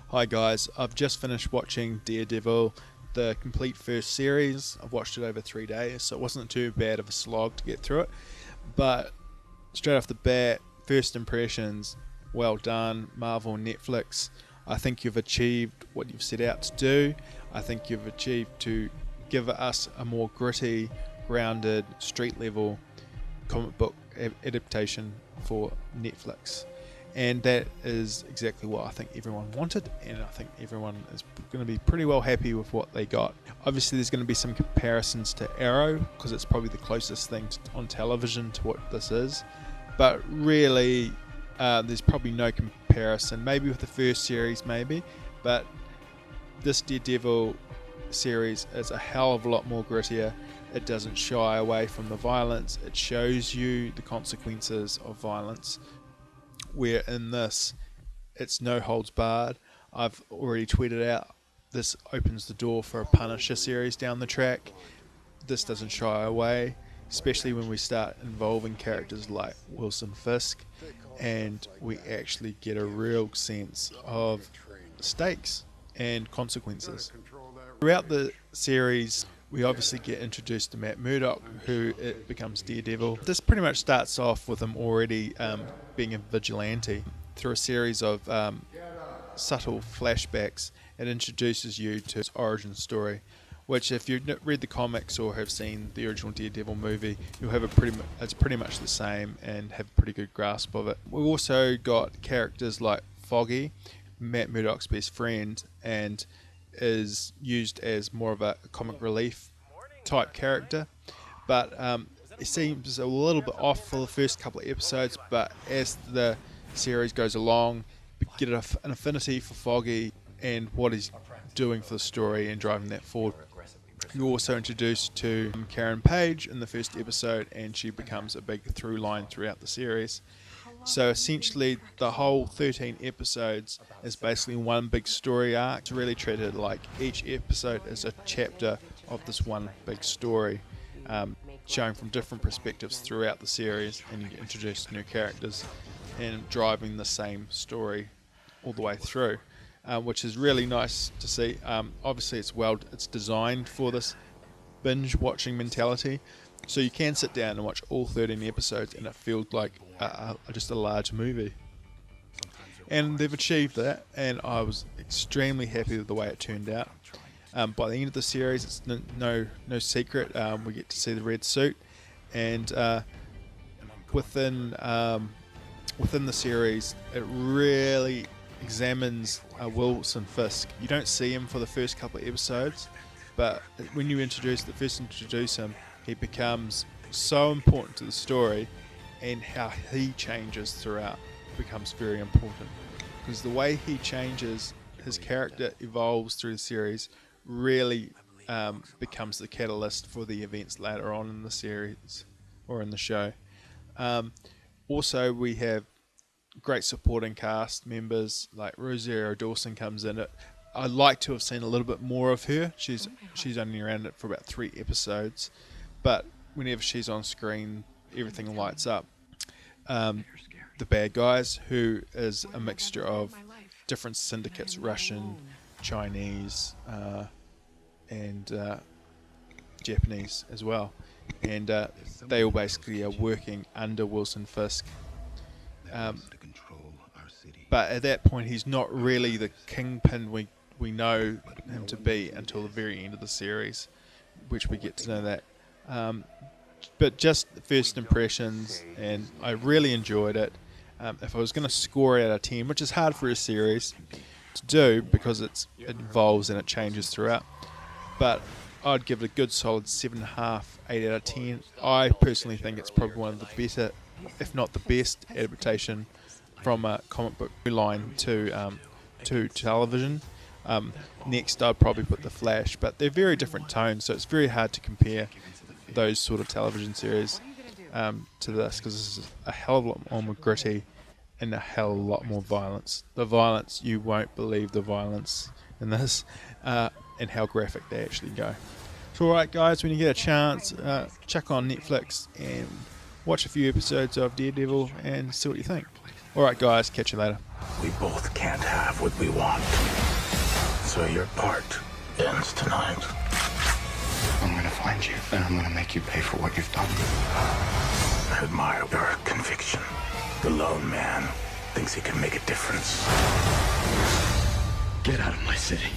Hi guys, I've just finished watching Daredevil, the complete first series. I've watched it over 3 days, so it wasn't too bad of a slog to get through it. But straight off the bat, first impressions, well done, Marvel, Netflix. I think you've achieved what you've set out to do. I think you've achieved to give us a more gritty, grounded, street level comic book adaptation for Netflix. And that is exactly what I think everyone wanted, and I think everyone is going to be pretty well happy with what they got. Obviously there's going to be some comparisons to Arrow, because it's probably the closest thing on television to what this is, but really there's probably no comparison. Maybe with the first series, maybe, but this Daredevil series is a hell of a lot more grittier. It doesn't shy away from the violence. It shows you the consequences of violence, where in this it's no holds barred. I've already tweeted out this opens the door for a Punisher series down the track. This doesn't shy away, especially when we start involving characters like Wilson Fisk, and we actually get a real sense of stakes and consequences. Throughout the series we obviously get introduced to Matt Murdock, who becomes Daredevil. This pretty much starts off with him already being a vigilante. Through a series of subtle flashbacks, it introduces you to his origin story, which if you've read the comics or have seen the original Daredevil movie, you'll have it's pretty much the same and have a pretty good grasp of it. We've also got characters like Foggy, Matt Murdock's best friend, and is used as more of a comic relief type character, but it seems a little bit off for the first couple of episodes, but as the series goes along, we get an affinity for Foggy and what he's doing for the story and driving that forward. You're also introduced to Karen Page in the first episode, and she becomes a big through line throughout the series. So essentially the whole 13 episodes is basically one big story arc. It's really treated like each episode is a chapter of this one big story, showing from different perspectives throughout the series, and you get introduced to new characters and driving the same story all the way through, which is really nice to see. Obviously it's designed for this binge watching mentality, so you can sit down and watch all 13 episodes and it feels like just a large movie. And they've achieved that, and I was extremely happy with the way it turned out. By the end of the series, it's no secret, we get to see the red suit, and within the series it really examines Wilson Fisk. You don't see him for the first couple of episodes, but when you first introduce him, he becomes so important to the story, and how he changes throughout becomes very important, because the way he changes, his character evolves through the series, really becomes the catalyst for the events later on in the series or in the show. Also we have great supporting cast members, like Rosario Dawson comes in it. I'd like to have seen a little bit more of her. She's only around it for about 3 episodes, but whenever she's on screen everything lights up. The bad guys, who is a mixture of different syndicates, Russian, Chinese, and Japanese as well, and they all basically are working under Wilson Fisk, but at that point he's not really the kingpin we know him to be until the very end of the series, which we get to know that. But just the first impressions, and I really enjoyed it. If I was going to score it out of 10, which is hard for a series to do because it evolves and it changes throughout, but I'd give it a good solid 7.5, 8 out of 10. I personally think it's probably one of the better, if not the best, adaptation from a comic book line to television. Next I'd probably put The Flash, but they're very different tones, so it's very hard to compare those sort of television series to this, because this is a hell of a lot more gritty and a hell of a lot more violence. The violence, you won't believe the violence in this, and how graphic they actually go. So alright guys, when you get a chance, check on Netflix and watch a few episodes of Daredevil and see what you think. Alright guys, catch you later. We both can't have what we want. So your part ends tonight. I'm gonna find you, and I'm gonna make you pay for what you've done. I admire your conviction. The lone man thinks he can make a difference. Get out of my city.